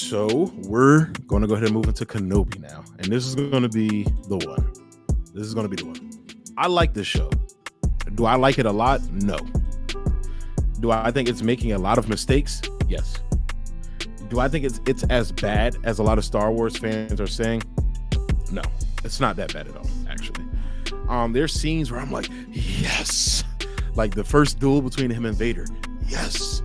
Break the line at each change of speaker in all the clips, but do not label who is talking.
So we're going to go ahead and move into Kenobi now. And this is going to be the one. This is going to be the one. I like this show. Do I like it a lot? No. Do I think it's making a lot of mistakes? Yes. Do I think it's as bad as a lot of Star Wars fans are saying? No. It's not that bad at all, actually. There's scenes where I'm like, yes. Like the first duel between him and Vader. Yes.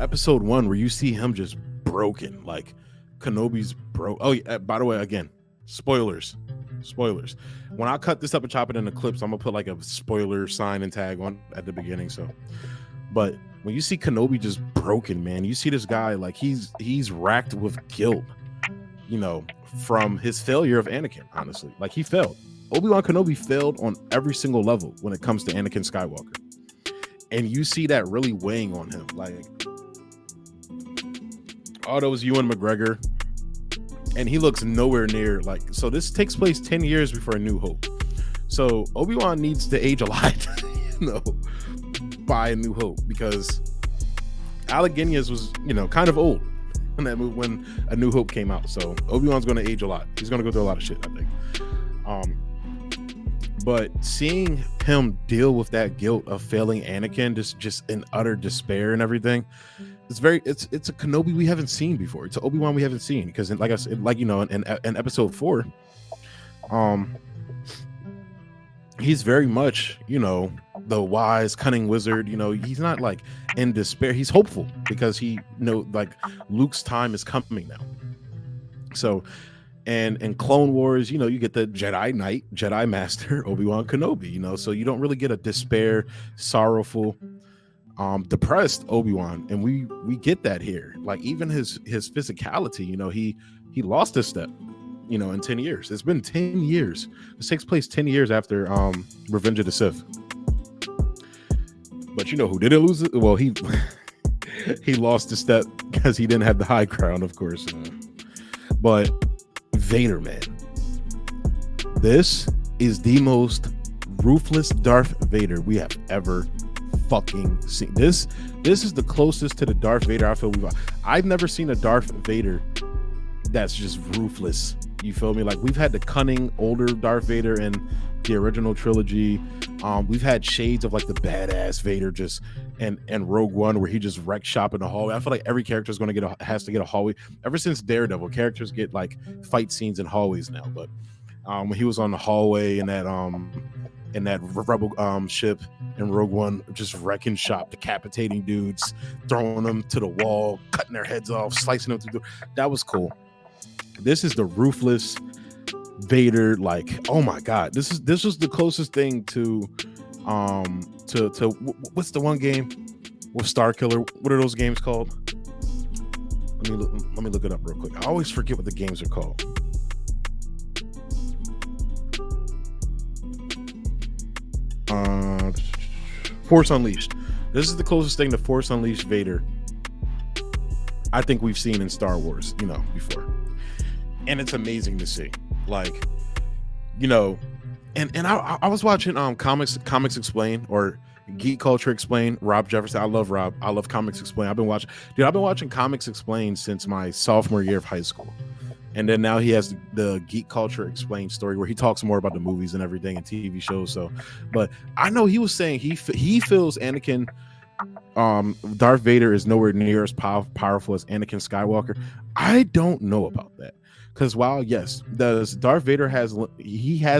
Episode 1 where you see him just broken, like Kenobi's broke. Oh yeah, by the way, again, spoilers. When I cut this up and chop it into clips, I'm gonna put like a spoiler sign and tag on at the beginning. So, but when you see Kenobi just broken, man, you see this guy like he's racked with guilt, from his failure of Anakin. Honestly, like he failed. Obi-Wan Kenobi failed on every single level when it comes to Anakin Skywalker. And you see that really weighing on him. Like, all those Ewan McGregor. And he looks nowhere near so this takes place 10 years before A New Hope. So Obi-Wan needs to age a lot, by A New Hope. Because Alec Guinness was, kind of old when that movie, when A New Hope came out. So Obi-Wan's going to age a lot. He's going to go through a lot of shit, I think. But seeing him deal with that guilt of failing Anakin, just in utter despair and everything, it's a Kenobi we haven't seen before. It's an Obi-Wan we haven't seen, because like I said, in episode 4, he's very much, the wise, cunning wizard. He's not like in despair. He's hopeful because he Luke's time is coming now. So. And in Clone Wars, you get the Jedi Knight, Jedi Master, Obi-Wan Kenobi, so you don't really get a despair, sorrowful, depressed Obi-Wan. And we get that here. Like even his physicality, he lost a step, in 10 years. It's been 10 years. This takes place 10 years after Revenge of the Sith. But who didn't lose it? Well, he lost a step because he didn't have the high ground, of course. But Vader, man, this is the most ruthless Darth Vader we have ever fucking seen. This is the closest to the Darth Vader I feel I've never seen a Darth Vader that's just ruthless. You feel me? Like we've had the cunning older Darth Vader in the original trilogy. We've had shades of like the badass Vader just and Rogue One where he just wrecked shop in the hallway. I feel like every character is going to has to get a hallway. Ever since Daredevil, characters get like fight scenes in hallways now. But when he was on the hallway in that rebel ship in Rogue One, just wrecking shop, decapitating dudes, throwing them to the wall, cutting their heads off, slicing them through. That was cool. This is the ruthless Vader. Like, oh my god, this was the closest thing to what's the one game with Starkiller? What are those games called? Let me look it up real quick. I always forget what the games are called. Force Unleashed. This is the closest thing to Force Unleashed Vader I think we've seen in Star Wars, before. And it's amazing to see. Like, and I was watching Comics Explain or Geek Culture Explain, Rob Jefferson. I love Rob. I love Comics Explain. I've been watching Comics Explain since my sophomore year of high school. And then now he has the Geek Culture Explained story where he talks more about the movies and everything and TV shows. So, but I know he was saying he feels Anakin, Darth Vader is nowhere near as powerful as Anakin Skywalker. I don't know about that. Because while yes, Darth Vader has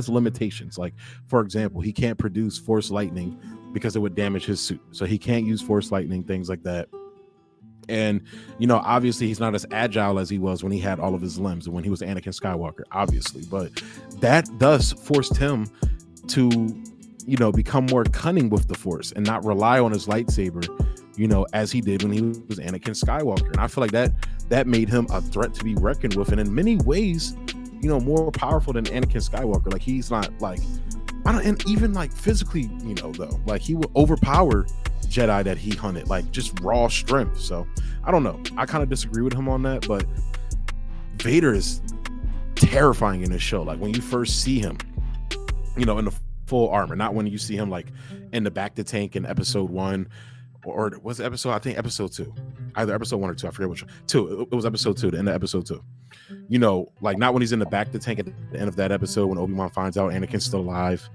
limitations. Like, for example, he can't produce Force lightning because it would damage his suit. So he can't use Force lightning, things like that. And, obviously he's not as agile as he was when he had all of his limbs and when he was Anakin Skywalker, obviously. But that does force him to, become more cunning with the Force and not rely on his lightsaber, as he did when he was Anakin Skywalker. And I feel like that made him a threat to be reckoned with. And in many ways, more powerful than Anakin Skywalker. Like he's not like, and even like physically, though, like he will overpower Jedi that he hunted, like just raw strength. So I don't know. I kind of disagree with him on that, but Vader is terrifying in this show. Like when you first see him, in the full armor, not when you see him like in the back to tank in episode 1 or was it episode 2. either episode 1 or 2. I forget which one. 2. It was episode 2. The end of episode 2. You know, like not when he's in the back of the tank at the end of that episode when Obi-Wan finds out Anakin's still alive.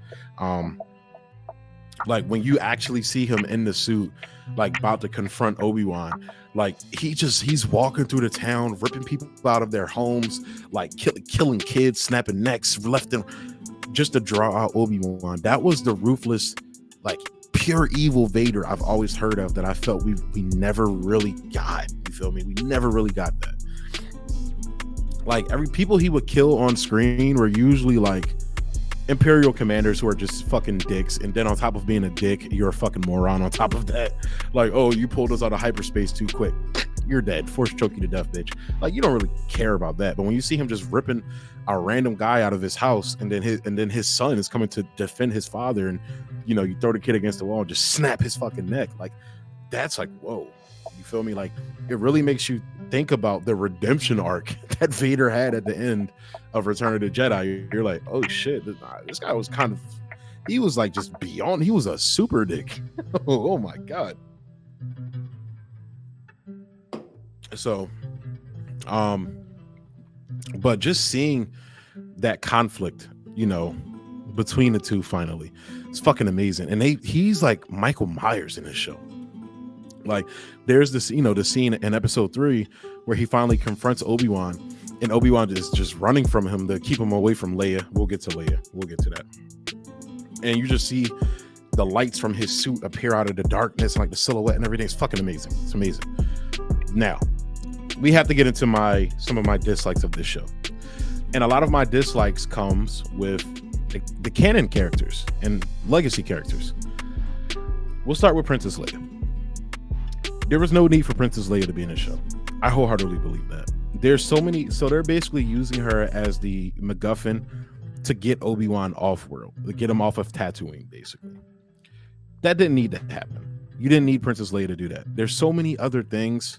Like when you actually see him in the suit, like about to confront Obi-Wan, like he's walking through the town, ripping people out of their homes, like killing kids, snapping necks, left them just to draw out Obi-Wan. That was the ruthless, like pure evil Vader I've always heard of that I felt we never really got. You feel me? We never really got that. Like every people he would kill on screen were usually like Imperial commanders who are just fucking dicks, and then on top of being a dick, you're a fucking moron on top of that. Like, oh, you pulled us out of hyperspace too quick, you're dead, force choke you to death, bitch. Like, you don't really care about that. But when you see him just ripping a random guy out of his house, and then his son is coming to defend his father, and you know, you throw the kid against the wall and just snap his fucking neck, like that's like, whoa. You feel me? Like it really makes you think about the redemption arc that Vader had at the end of Return of the Jedi. You're like, oh shit, this guy was kind of, he was like just beyond, he was a super dick. Oh my god. So but just seeing that conflict, you know, between the two finally, it's fucking amazing. And he's like Michael Myers in this show. Like there's this, you know, the scene in episode 3 where he finally confronts Obi-Wan, and Obi-Wan is just running from him to keep him away from Leia. We'll get to Leia. We'll get to that. And you just see the lights from his suit appear out of the darkness, like the silhouette and everything. It's fucking amazing. It's amazing. Now, we have to get into some of my dislikes of this show. And a lot of my dislikes comes with the canon characters and legacy characters. We'll start with Princess Leia. There was no need for Princess Leia to be in the show. I wholeheartedly believe that. There's so many, so they're basically using her as the MacGuffin to get Obi-Wan off-world, to get him off of Tatooine, basically. That didn't need to happen. You didn't need Princess Leia to do that. There's so many other things,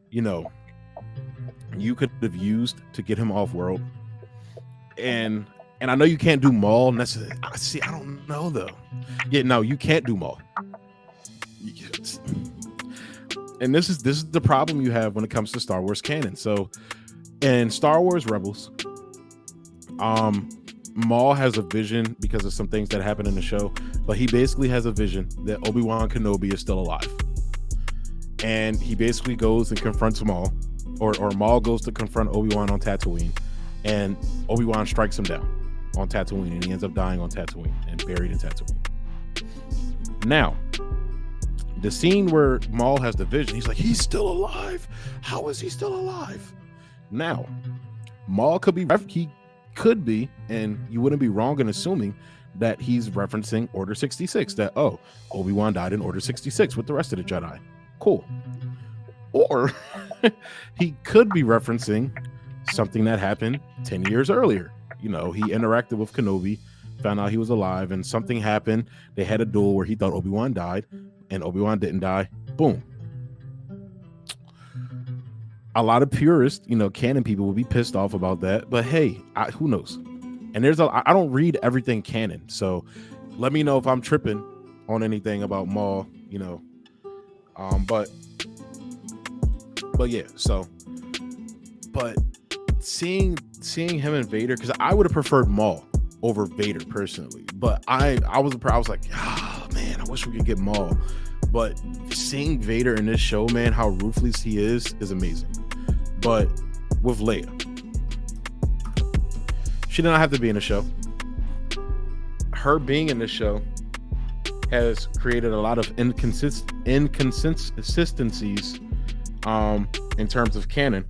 you know, you could have used to get him off-world. And I know you can't do Maul necessarily. See, I don't know though. Yeah, no, you can't do Maul. And this is the problem you have when it comes to Star Wars canon. So in Star Wars Rebels, Maul has a vision because of some things that happen in the show, but he basically has a vision that Obi-Wan Kenobi is still alive. And he basically goes and confronts Maul, or Maul goes to confront Obi-Wan on Tatooine, and Obi-Wan strikes him down on Tatooine, and he ends up dying on Tatooine and buried in Tatooine. Now, the scene where Maul has the vision, he's like, he's still alive. How is he still alive? Now, Maul could be, and you wouldn't be wrong in assuming that he's referencing Order 66, that, oh, Obi-Wan died in Order 66 with the rest of the Jedi. Cool. Or he could be referencing something that happened 10 years earlier. You know, he interacted with Kenobi, found out he was alive, and something happened. They had a duel where he thought Obi-Wan died, and Obi-Wan didn't die. Boom. A lot of purists, you know, canon people will be pissed off about that, but hey, who knows? And I don't read everything canon, so let me know if I'm tripping on anything about Maul, you know. But yeah, so, but seeing him and Vader, because I would have preferred Maul over Vader personally, but I was like, man, I wish we could get Maul. But seeing Vader in this show, man, how ruthless he is amazing. But with Leia, she did not have to be in the show. Her being in the show has created a lot of inconsistencies in terms of canon,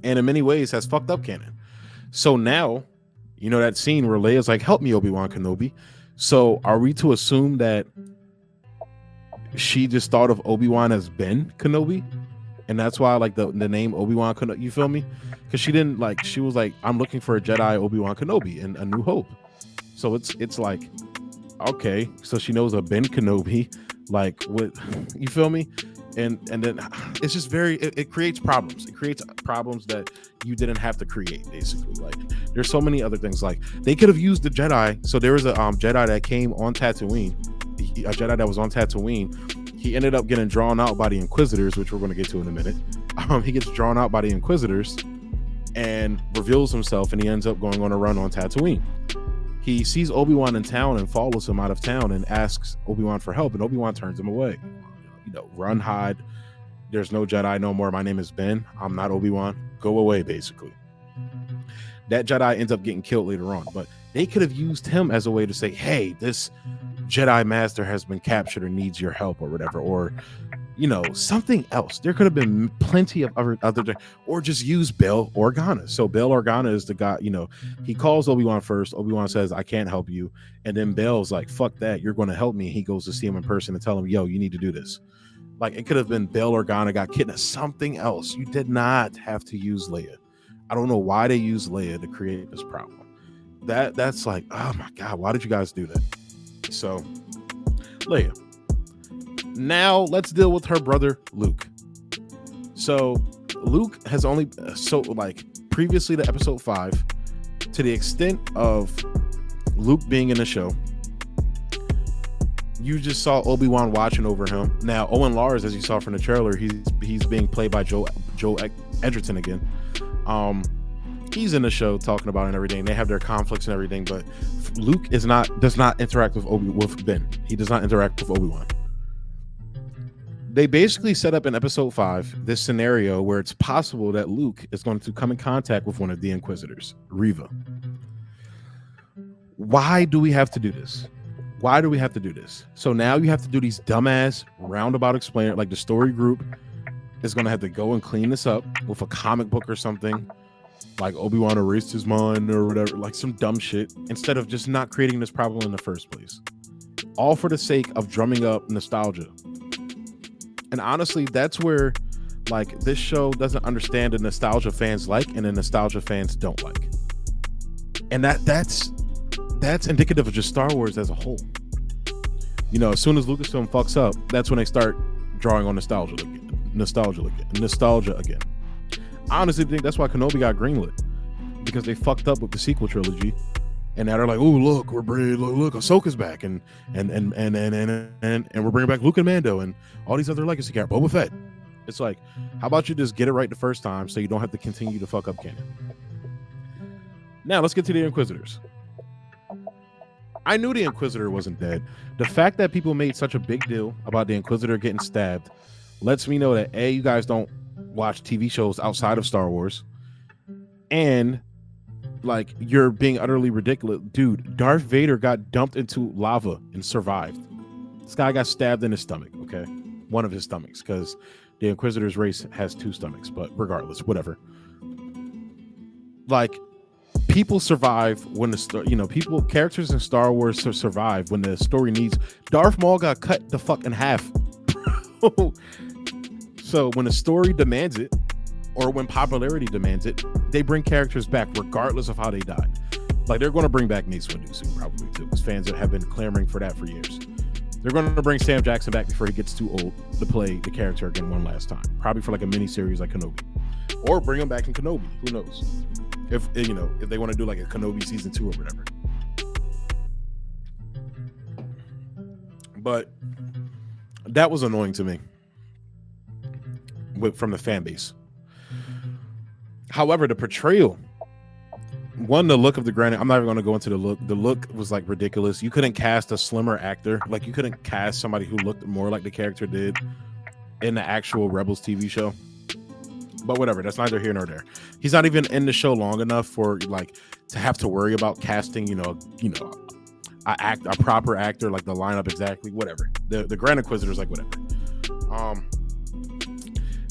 and in many ways has fucked up canon. So now, you know, that scene where Leia's like, help me, Obi-Wan Kenobi. So are we to assume that she just thought of Obi-Wan as Ben Kenobi, and that's why, like, the name Obi-Wan Kenobi, you feel me? Because she didn't, like, she was like, I'm looking for a Jedi Obi-Wan Kenobi in A New Hope. So it's like, okay, so she knows a Ben Kenobi, like, with, you feel me? And then it's just it creates problems. It creates problems that you didn't have to create, basically. Like, there's so many other things. Like, they could have used the Jedi. So there was a Jedi that came on Tatooine, a Jedi that was on Tatooine. He ended up getting drawn out by the Inquisitors, which we're going to get to in a minute. He gets drawn out by the Inquisitors and reveals himself, and he ends up going on a run on Tatooine. He sees Obi-Wan in town and follows him out of town and asks Obi-Wan for help, and Obi-Wan turns him away. Run, hide. There's no Jedi no more. My name is Ben. I'm not Obi-Wan. Go away, basically. That Jedi ends up getting killed later on, but they could have used him as a way to say, hey, this Jedi Master has been captured or needs your help or whatever, or something else. There could have been plenty of other, or just use Bail Organa. So Bail Organa is the guy, he calls Obi-Wan first. Obi-Wan says, I can't help you. And then Bail's like, fuck that. You're going to help me. He goes to see him in person and tell him, yo, you need to do this. Like, it could have been Bail Organa got kidnapped, something else. You did not have to use Leia. I don't know why they used Leia to create this problem. That's like, oh my God, why did you guys do that? So Leia. Now let's deal with her brother Luke. So Luke has only previously to episode 5, to the extent of Luke being in the show, you just saw Obi-Wan watching over him. Now Owen Lars, as you saw from the trailer, he's being played by Joe Edgerton again. He's in the show talking about it and everything. They have their conflicts and everything, but Luke does not interact with Ben. He does not interact with Obi-Wan. They basically set up in episode 5 this scenario where it's possible that Luke is going to come in contact with one of the Inquisitors, Reva. Why do we have to do this? Why do we have to do this? So now you have to do these dumbass roundabout explainer, like the story group is going to have to go and clean this up with a comic book or something, like Obi-Wan erased his mind or whatever, like some dumb shit, instead of just not creating this problem in the first place. All for the sake of drumming up nostalgia. And honestly, that's where like this show doesn't understand the nostalgia fans like and the nostalgia fans don't like. And that's indicative of just Star Wars as a whole. As soon as Lucasfilm fucks up, that's when they start drawing on nostalgia again. I honestly think that's why Kenobi got greenlit, because they fucked up with the sequel trilogy, and now they're like, "Oh, look, we're bringing look, Ahsoka's back, and we're bringing back Luke and Mando and all these other legacy characters, Boba Fett." It's like, how about you just get it right the first time, so you don't have to continue to fuck up canon. Now let's get to the Inquisitors. I knew the Inquisitor wasn't dead. The fact that people made such a big deal about the Inquisitor getting stabbed lets me know that A, you guys don't watch TV shows outside of Star Wars, and like you're being utterly ridiculous. Dude, Darth Vader got dumped into lava and survived. This guy got stabbed in his stomach, okay? One of his stomachs, because the Inquisitor's race has 2 stomachs, but regardless, whatever. Like, people survive when the characters in Star Wars survive when the story needs. Darth Maul got cut the fuck in half. So when the story demands it, or when popularity demands it, they bring characters back regardless of how they died. Like, they're going to bring back Mace Windu soon, probably too, because fans have been clamoring for that for years. They're going to bring Sam Jackson back before he gets too old to play the character again one last time, probably for like a mini series like Kenobi, or bring him back in Kenobi. Who knows? If they want to do like a Kenobi season 2 or whatever. But that was annoying to me from the fan base. However, the portrayal, the look of the granite, I'm not even going to go into the look. The look was like ridiculous. You couldn't cast a slimmer actor. Like, you couldn't cast somebody who looked more like the character did in the actual Rebels TV show. But whatever, that's neither here nor there. He's not even in the show long enough for like to have to worry about casting, a proper actor, like the lineup exactly, whatever. The Grand Inquisitor's like whatever.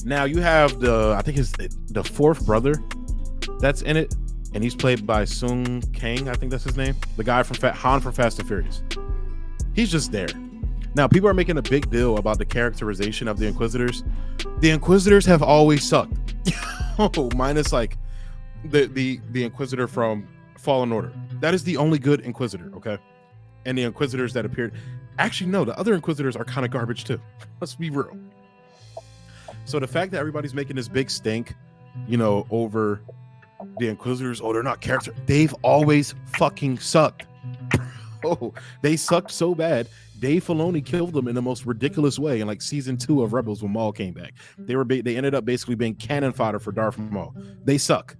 Now you have I think it's the 4th brother that's in it, and he's played by Sung Kang, I think that's his name. The guy from Han from Fast and Furious. He's just there. Now, people are making a big deal about the characterization of the Inquisitors. The Inquisitors have always sucked. Minus like the Inquisitor from Fallen Order. That is the only good Inquisitor, okay? And the Inquisitors that appeared. Actually, no, the other Inquisitors are kind of garbage too. Let's be real. So the fact that everybody's making this big stink, over the Inquisitors, they're not character. They've always fucking sucked. They sucked so bad. Dave Filoni killed them in the most ridiculous way in like season 2 of Rebels when Maul came back. They ended up basically being cannon fodder for Darth Maul. They suck.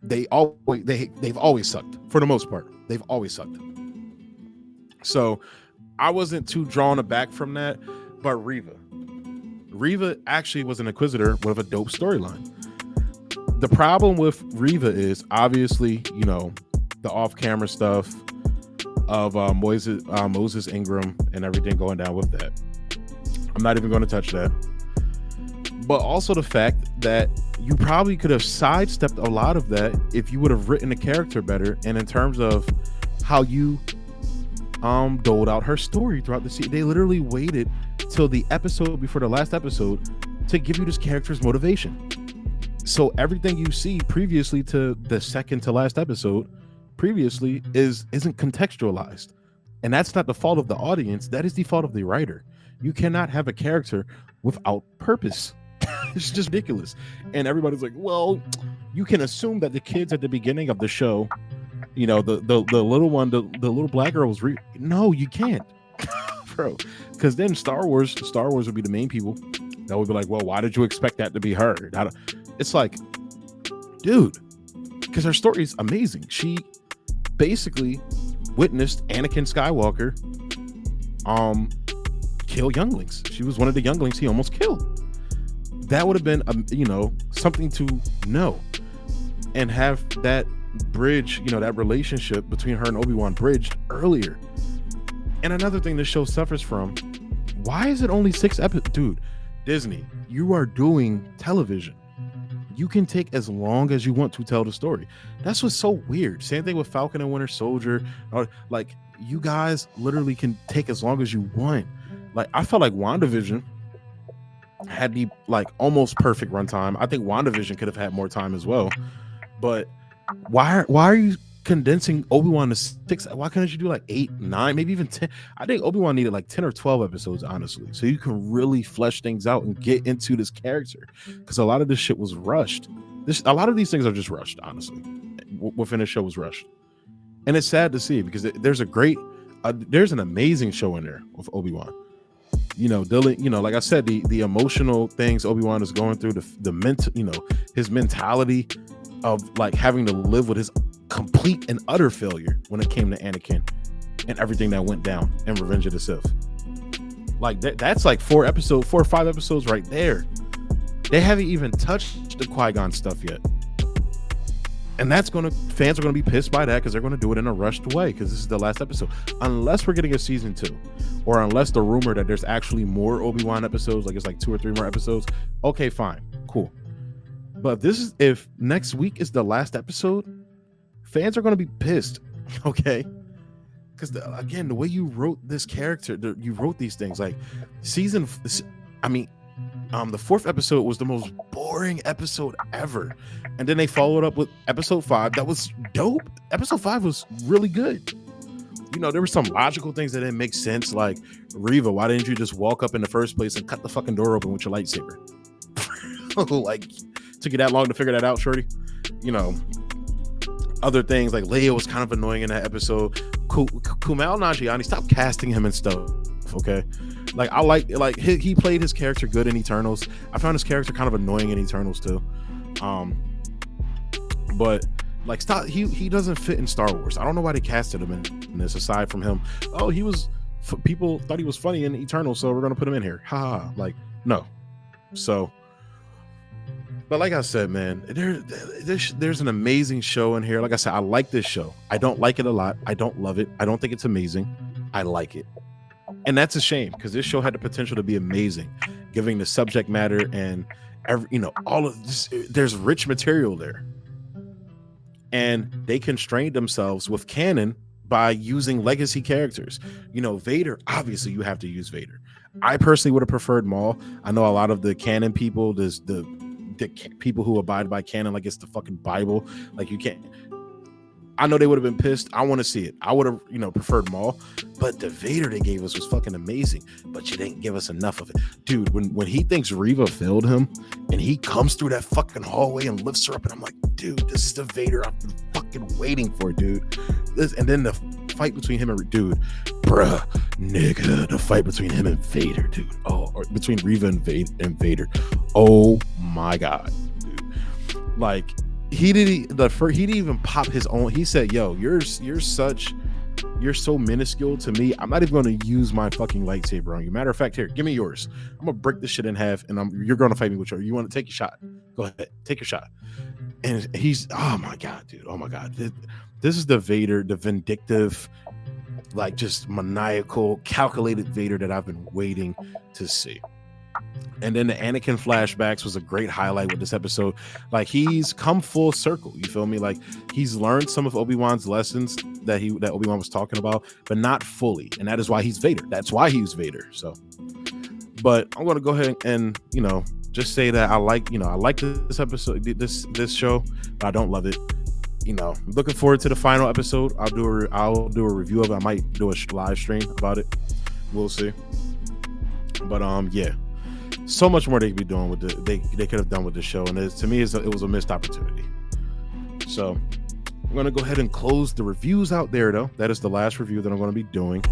They've always sucked for the most part. They've always sucked. So I wasn't too drawn aback from that. But Reva actually was an Inquisitor with a dope storyline. The problem with Reva is obviously, you know, the off-camera stuff of Moses Ingram and everything going down with that. I'm not even going to touch that. But also the fact that you probably could have sidestepped a lot of that if you would have written the character better, and in terms of how you doled out her story throughout the season. They literally waited till the episode before the last episode to give you this character's motivation. So everything you see previously to the second to last episode previously isn't contextualized. And that's not the fault of the audience. That is the fault of the writer. You cannot have a character without purpose. It's just ridiculous. And everybody's like, well, you can assume that the kids at the beginning of the show, you know, the little one, the little black girl was no, you can't. Bro, because then Star Wars would be the main people that would be like, well, why did you expect that to be her? It's like, dude, because her story is amazing. She basically witnessed Anakin Skywalker kill younglings. She was one of the younglings he almost killed. That would have been you know, something to know and have that bridge, you know, that relationship between her and Obi-Wan bridged earlier. And another thing the show suffers from, why is it only 6 episodes? Dude, Disney, you are doing television. You can take as long as you want to tell the story. That's what's so weird. Same thing with Falcon and Winter Soldier. Like, you guys literally can take as long as you want. Like, I felt like WandaVision had the like almost perfect runtime. I think WandaVision could have had more time as well. But why are you condensing Obi-Wan to 6? Why couldn't you do like 8, 9, maybe even 10? I think Obi-Wan needed like 10 or 12 episodes, honestly, so you can really flesh things out and get into this character, because a lot of this shit was rushed. A lot of these things are just rushed, honestly. Within the show was rushed, and it's sad to see, because there's an amazing show in there with Obi-Wan. You know, Dylan, you know, like I said, the emotional things Obi-Wan is going through, the mental, you know, his mentality of like having to live with his complete and utter failure when it came to Anakin and everything that went down in Revenge of the Sith. Like that's like 4 or 5 episodes right there. They haven't even touched the Qui-Gon stuff yet. And fans are gonna be pissed by that, because they're gonna do it in a rushed way, because this is the last episode. Unless we're getting a season 2, or unless the rumor that there's actually more Obi-Wan episodes, like it's like 2 or 3 more episodes. Okay, fine, cool. But if next week is the last episode, fans are gonna be pissed, okay? Because again, the way you wrote this character, you wrote these things like the 4th episode was the most boring episode ever, and then they followed up with episode 5 that was dope. Episode 5 was really good. You know, there were some logical things that didn't make sense, like, Reva, why didn't you just walk up in the first place and cut the fucking door open with your lightsaber? Like, took you that long to figure that out, shorty? You know, other things like Leia was kind of annoying in that episode. Kumail Nanjiani, stop casting him and stuff, okay? Like, I like he played his character good in Eternals. I found his character kind of annoying in Eternals too. But like, stop. He doesn't fit in Star Wars. I don't know why they casted him in this, aside from him. Oh, people thought he was funny in Eternals, so we're gonna put him in here. Ha. Like, no. So, but like I said, man, there's an amazing show in here. Like I said, I like this show. I don't like it a lot. I don't love it. I don't think it's amazing. I like it. And that's a shame, because this show had the potential to be amazing, giving the subject matter and all of this. There's rich material there, and they constrained themselves with canon by using legacy characters. You know, Vader, obviously you have to use Vader. I personally would have preferred Maul. I know a lot of the canon people, there's the people who abide by canon like it's the fucking Bible. Like, you can't. I know they would have been pissed. I want to see it. I would have, preferred Maul, but the Vader they gave us was fucking amazing. But you didn't give us enough of it, dude. When he thinks Reva failed him, and he comes through that fucking hallway and lifts her up, and I'm like, dude, this is the Vader I've been fucking waiting for, dude. And then the fight between him and dude, bruh, nigga, the fight between him and Vader, dude. Oh, or between Reva and Vader. Oh my god, dude. Like he didn't even pop his own. He said, "Yo, you're so minuscule to me. I'm not even going to use my fucking lightsaber on you. Matter of fact, here, give me yours. I'm gonna break this shit in half, and you're going to fight me with yours. You want to take your shot? Go ahead, take your shot." And he's, oh my god, dude. Oh my god. This is the Vader, the vindictive, like just maniacal, calculated Vader that I've been waiting to see. And then the Anakin flashbacks was a great highlight with this episode. Like he's come full circle. You feel me? Like he's learned some of Obi-Wan's lessons that Obi-Wan was talking about, but not fully. And that is why he's Vader. That's why he's Vader. So, but I'm going to go ahead and, just say that I like this episode, this show, but I don't love it. I'm looking forward to the final episode. I'll do a review of it. I might do a live stream about it. We'll see. But yeah, so much more they could be doing with they could have done with the show, and to me, it was a missed opportunity. So I'm gonna go ahead and close the reviews out there, though. That is the last review that I'm going to be doing.